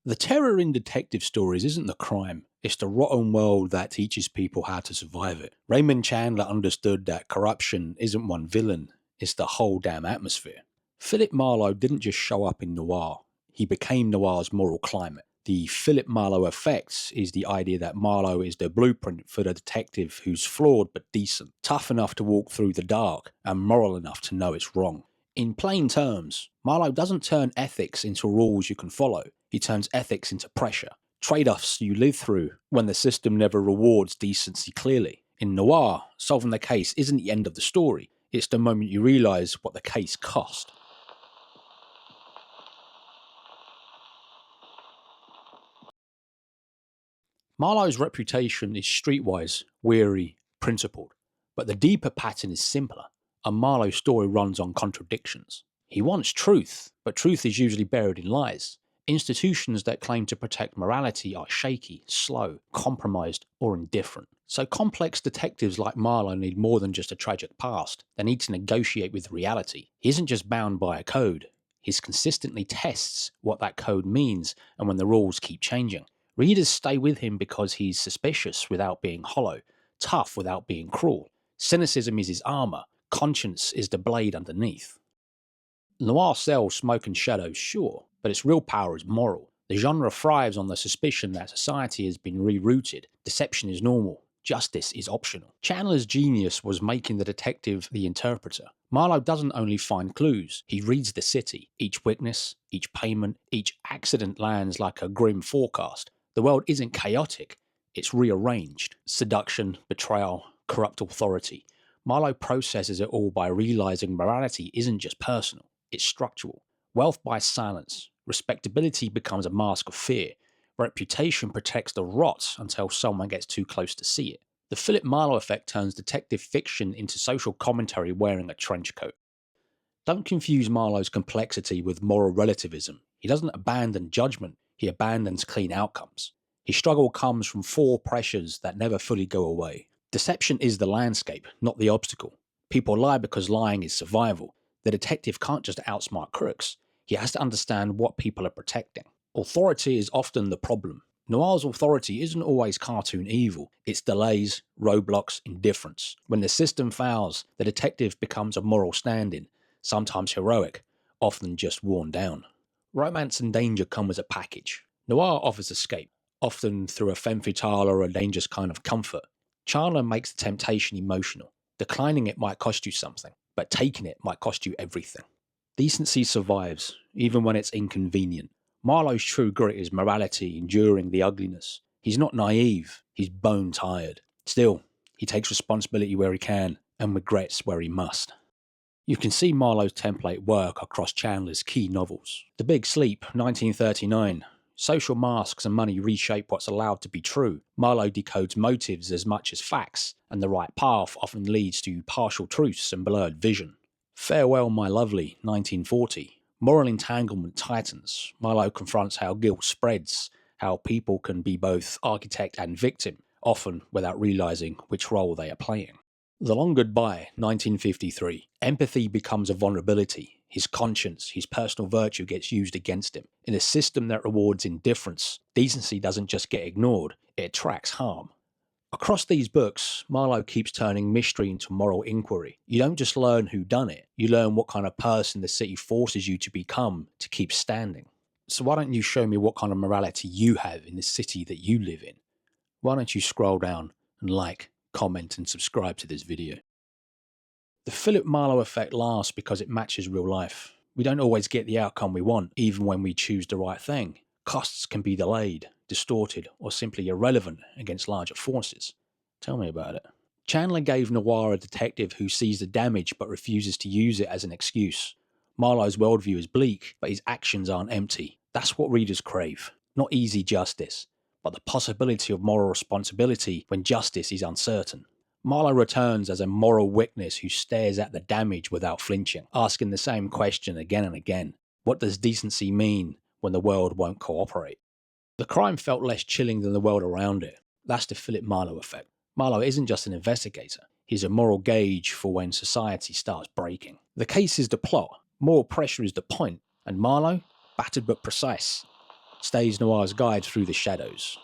The terror in detective stories isn't the crime, it's the rotten world that teaches people how to survive it. Raymond Chandler understood that corruption isn't one villain, it's the whole damn atmosphere. Philip Marlowe didn't just show up in Noir, he became Noir's moral climate. The Philip Marlowe effect is the idea that Marlowe is the blueprint for the detective who's flawed but decent, tough enough to walk through the dark, and moral enough to know it's wrong. In plain terms, Marlowe doesn't turn ethics into rules you can follow, he turns ethics into pressure, trade-offs you live through when the system never rewards decency clearly. In Noir, solving the case isn't the end of the story, it's the moment you realise what the case cost. Marlowe's reputation is streetwise, weary, principled, but the deeper pattern is simpler. A Marlowe story runs on contradictions. He wants truth, but truth is usually buried in lies. Institutions that claim to protect morality are shaky, slow, compromised, or indifferent. So complex detectives like Marlowe need more than just a tragic past. They need to negotiate with reality. He isn't just bound by a code. He consistently tests what that code means and when the rules keep changing. Readers stay with him because he's suspicious without being hollow, tough without being cruel. Cynicism is his armour, conscience is the blade underneath. Noir sells smoke and shadows, sure, but its real power is moral. The genre thrives on the suspicion that society has been rerouted, deception is normal, justice is optional. Chandler's genius was making the detective the interpreter. Marlowe doesn't only find clues, he reads the city. Each witness, each payment, each accident lands like a grim forecast. The world isn't chaotic, it's rearranged. Seduction, betrayal, corrupt authority. Marlowe processes it all by realizing morality isn't just personal, it's structural. Wealth buys silence. Respectability becomes a mask of fear. Reputation protects the rot until someone gets too close to see it. The Philip Marlowe effect turns detective fiction into social commentary wearing a trench coat. Don't confuse Marlowe's complexity with moral relativism. He doesn't abandon judgment, he abandons clean outcomes. His struggle comes from four pressures that never fully go away. Deception is the landscape, not the obstacle. People lie because lying is survival. The detective can't just outsmart crooks. He has to understand what people are protecting. Authority is often the problem. Noir's authority isn't always cartoon evil. It's delays, roadblocks, indifference. When the system fails, the detective becomes a moral stand-in, sometimes heroic, often just worn down. Romance and danger come as a package. Noir offers escape, often through a femme fatale or a dangerous kind of comfort. Chandler makes the temptation emotional. Declining it might cost you something, but taking it might cost you everything. Decency survives, even when it's inconvenient. Marlowe's true grit is morality enduring the ugliness. He's not naive, he's bone tired. Still, he takes responsibility where he can, and regrets where he must. You can see Marlowe's template work across Chandler's key novels. The Big Sleep, 1939. Social masks and money reshape what's allowed to be true. Marlowe decodes motives as much as facts, and the right path often leads to partial truths and blurred vision. Farewell, My Lovely, 1940. Moral entanglement tightens. Marlowe confronts how guilt spreads, how people can be both architect and victim, often without realizing which role they are playing. The Long Goodbye, 1953. Empathy becomes a vulnerability. His conscience, his personal virtue gets used against him. In a system that rewards indifference, decency doesn't just get ignored, it attracts harm. Across these books, Marlowe keeps turning mystery into moral inquiry. You don't just learn who done it, you learn what kind of person the city forces you to become to keep standing. So why don't you show me what kind of morality you have in the city that you live in? Why don't you scroll down and like, comment and subscribe to this video. The Philip Marlowe effect lasts because it matches real life. We don't always get the outcome we want, even when we choose the right thing. Costs can be delayed, distorted, or simply irrelevant against larger forces. Tell me about it. Chandler gave Noir a detective who sees the damage but refuses to use it as an excuse. Marlowe's worldview is bleak, but his actions aren't empty. That's what readers crave. Not easy justice, but the possibility of moral responsibility when justice is uncertain. Marlowe returns as a moral witness who stares at the damage without flinching, asking the same question again and again. What does decency mean when the world won't cooperate? The crime felt less chilling than the world around it. That's the Philip Marlowe effect. Marlowe isn't just an investigator. He's a moral gauge for when society starts breaking. The case is the plot. Moral pressure is the point. And Marlowe? Battered but precise. stays Noir's guide through the shadows.